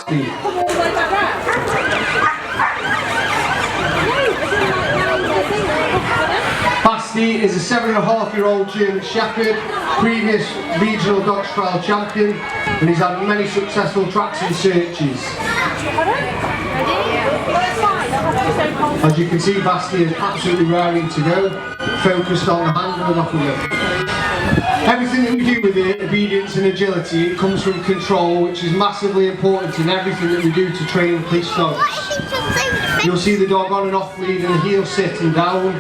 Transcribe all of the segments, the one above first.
Basti. Basti is a 7.5-year-old German Shepherd, previous regional dog trial champion, and he's had many successful tracks and searches. As you can see, Basti is absolutely raring to go, focused on the handle and off with it. Everything that we do with it, obedience and agility, it comes from control, which is massively important in everything that we do to train police dogs. You'll see the dog on and off lead and heel sitting down.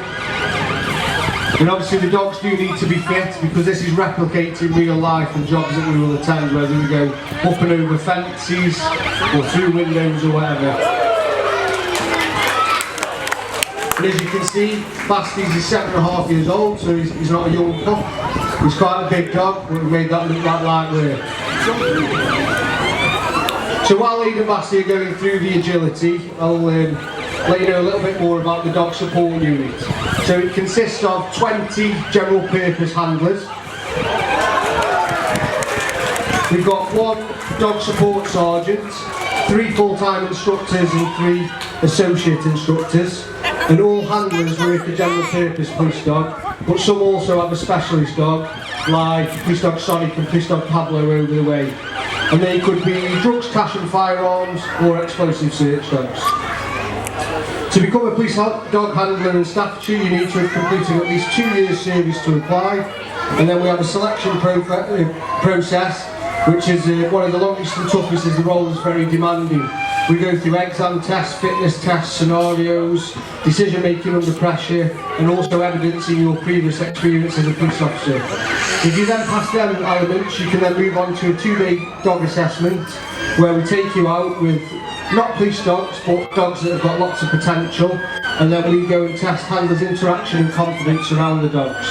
And obviously the dogs do need to be fit, because this is replicating real life and jobs that we will attend, whether we go up and over fences or through windows or whatever. And as you can see, Basti's is 7.5 years old, so he's not a young pup. He's quite a big dog, but we made that look that light work. So while Lead and Basti are going through the agility, I'll let you know a little bit more about the dog support unit. So it consists of 20 general purpose handlers. We've got 1 dog support sergeant, 3 full-time instructors and 3 associate instructors. And all handlers work a general purpose police dog, but some also have a specialist dog, like police dog Sonic and police dog Pablo over the way. And they could be drugs, cash and firearms, or explosive search dogs. To become a police dog handler in Staffordshire, you need to have completed at least 2 years service to apply. And then we have a selection process, which is one of the longest and toughest, as the role is very demanding. We go through exam tests, fitness tests, scenarios, decision making under pressure, and also evidencing your previous experience as a police officer. If you then pass them elements, you can then move on to a 2-day dog assessment, where we take you out with not police dogs, but dogs that have got lots of potential, and then we go and test handlers' interaction and confidence around the dogs.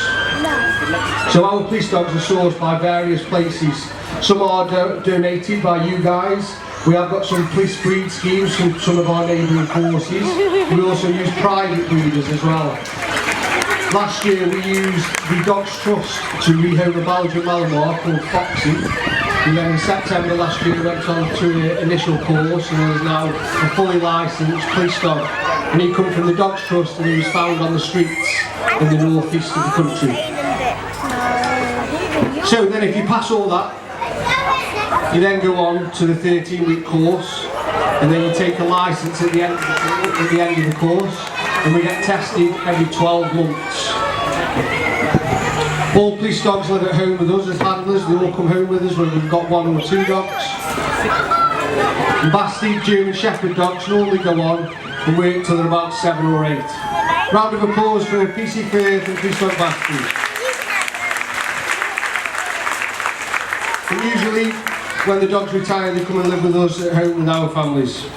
So our police dogs are sourced by various places. Some are donated by you guys. We have got some police breed schemes from some of our neighbouring forces. We also use private breeders as well. Last year we used the Dogs Trust to rehome a Belgian Malinois called Foxy. And then in September last year we went on to an initial course, and is now a fully licensed police dog. And he come from the Dogs Trust, and he was found on the streets in the northeast of the country. So then if you pass all that, you then go on to the 13-week course, and then you take a licence at the end of the course, and we get tested every 12 months. All police dogs live at home with us as handlers. They all come home with us when we've got 1 or 2 dogs. And Basti German Shepherd dogs normally go on and work till they're about 7 or 8. Round of applause for PC Firth and Police Dog Basti. And usually, when the dogs retire, they come and live with us at home with our families.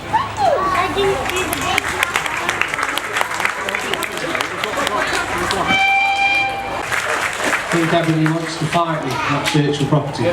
I think Ebony wants to fight me, not search for property.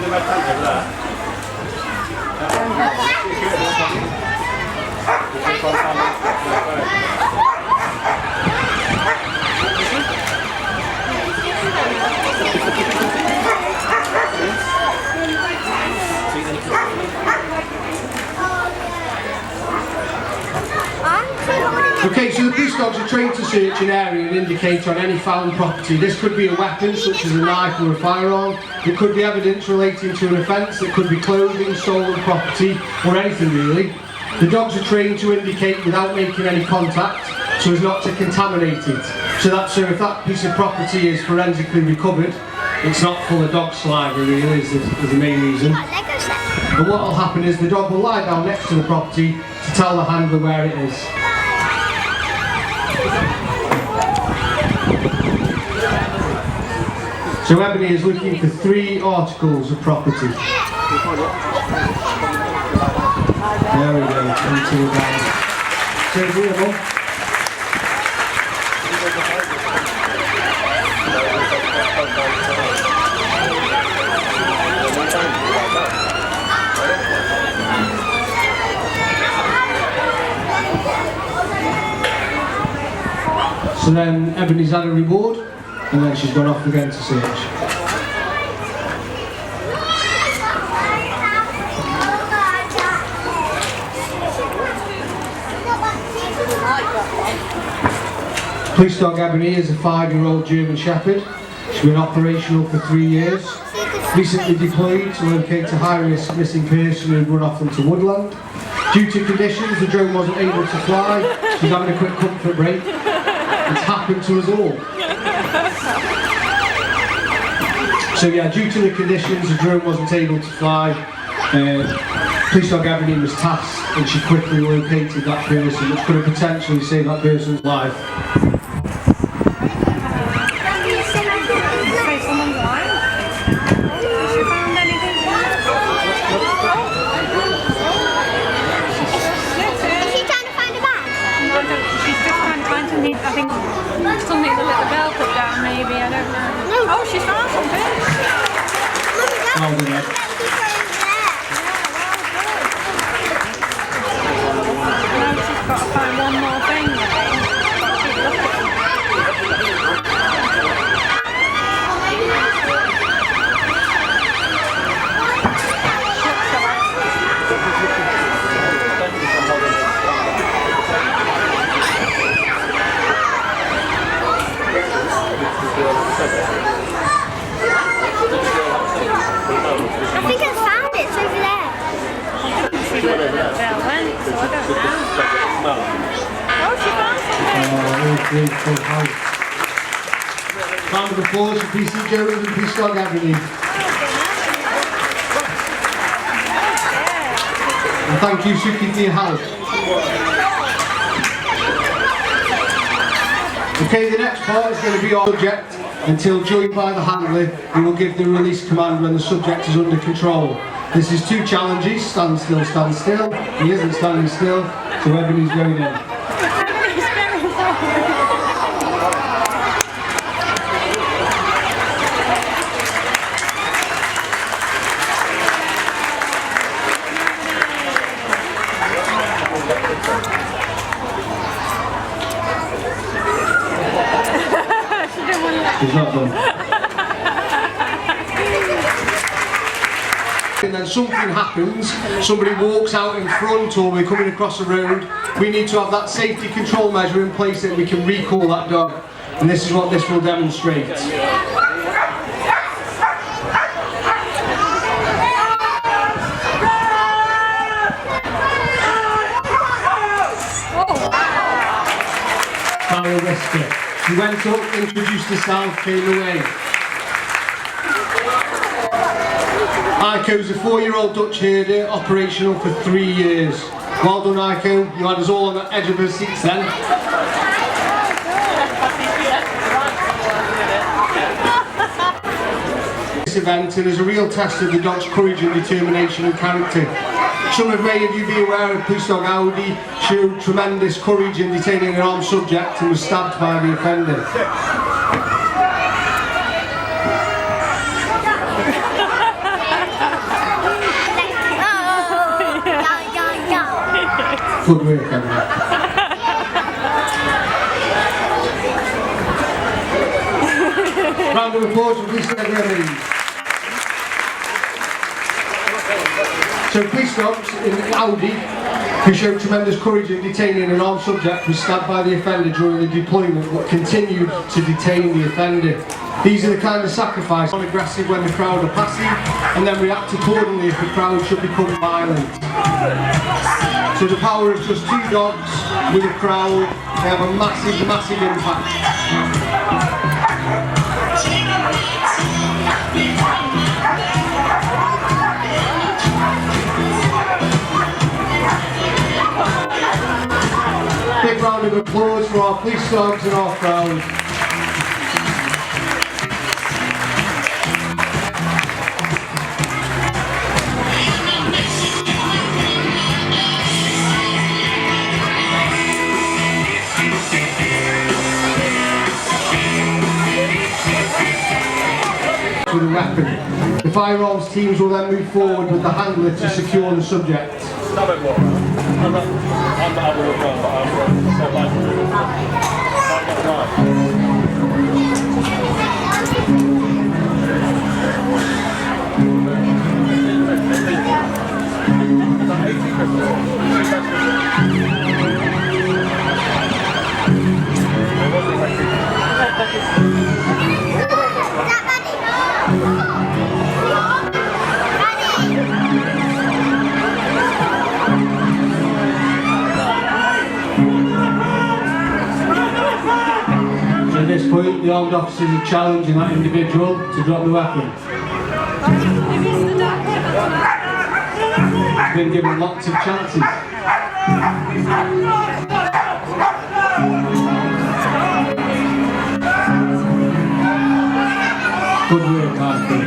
Okay, so the police dogs are trained to search an area and indicate on any found property. This could be a weapon, such as a knife or a firearm. It could be evidence relating to an offence. It could be clothing, stolen property, or anything really. The dogs are trained to indicate without making any contact, so as not to contaminate it. So if that piece of property is forensically recovered, it's not full of dog saliva really, is the main reason. And what will happen is the dog will lie down next to the property to tell the handler where it is. So Ebony is looking for 3 articles of property. There we go, until down. So 3 of them. So then Ebony's had a reward, and then she's gone off again to search. Police dog Ebony is a 5-year-old German Shepherd. She's been operational for 3 years. Recently deployed to locate a high-risk missing person who had run off into woodland. Due to conditions, the drone wasn't able to fly. She's having a quick comfort break. It's happened to us all. So yeah, due to the conditions, the drone wasn't able to fly. Police dog Ebony was tasked and she quickly located that person, which could have potentially saved that person's life. I think something with a little bell put down, maybe, I don't know. Oh, she's found something. Well done, Ed. Now she's got to find one more thing, I think. Keep looking. I think I found it, it's over there. I didn't see where the little bell went, so I don't know. Oh, she found something. Round of applause for PC Jones and Police dog Ebony. And thank you, Suki, for your help. Okay, the next part is going to be our subject. Until joined by the handler, we will give the release command when the subject is under control. This is 2 challenges, stand still, stand still. He isn't standing still, so Ebony's going in. He's not done. And then something happens, somebody walks out in front or we're coming across the road, we need to have that safety control measure in place that we can recall that dog. And this is what this will demonstrate. Carol Whisker. She went up, introduced herself, came away. Iko's a 4-year-old Dutch herder, operational for 3 years. Well done, Iko. You had us all on the edge of our seats then. This event is a real test of the dog's courage and determination and character. Some of many of you be aware of Police dog Audi showed tremendous courage in detaining an armed subject and was stabbed by the offender. Good work, Emily. Round of applause for Police dog Remedy. So police dogs in Audi, who showed tremendous courage in detaining an armed subject, was stabbed by the offender during the deployment but continued to detain the offender. These are the kind of sacrifices, aggressive when the crowd are passing and then react accordingly if the crowd should become violent. So the power of just 2 dogs with a crowd, they have a massive, massive impact. Big round of applause for our police dogs and our crowd. With a weapon. The firearms teams will then move forward with the handler to secure the subject. the armed officers are challenging that individual to drop the weapon. He's been given lots of chances. Good work, Harper.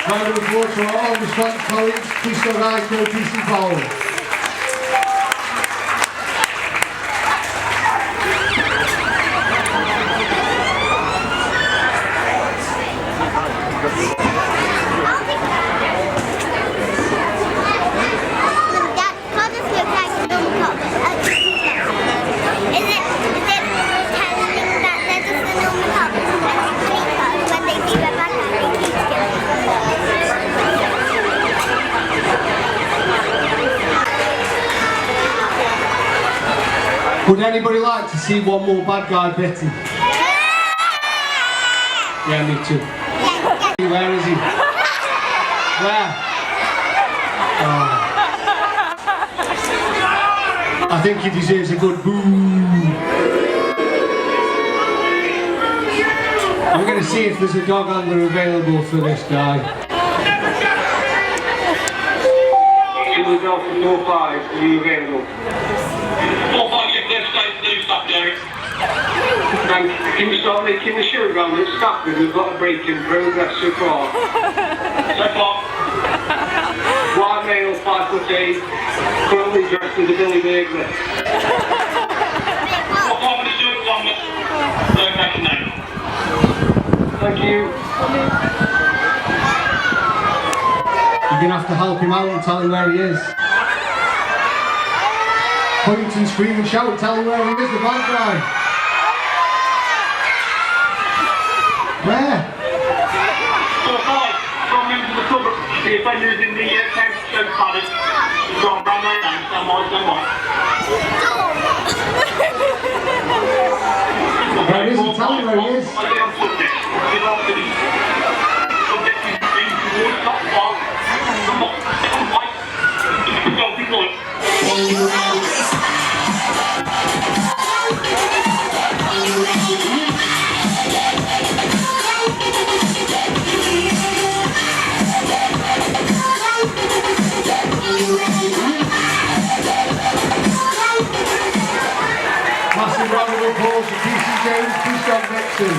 Round of applause for all response colleagues. Please go guys to PC Powell. Would anybody like to see one more bad guy Betty? Yeah, me too. Where is he? Where? Oh. I think he deserves a good boo. I'm going to see if there's a dog handler available for this guy. Can we go for 4-5? Are you available? 4-5, please stop, Derek. Thank you. Can you start making the show round at Staffordshire? We've got a break in progress so far. So far. White male, 5'8", currently dressed as a Billy Burglar. 4-5 minutes to it, 1 minute. No, back in there. Thank you. You're going to have to help him out and tell him where he is. Point and scream and shout, tell him where he is, the bad guy. Where? 4-5, from into the cover. The offenders in the 10th show padded. He's gone round my name, stand by. Where is he? Tell him where he is. I get on subject. Get off to the subject is being towards top bar. Come on, white. Don't be good. Massive round of applause for PC Jones, Christoph Nixon.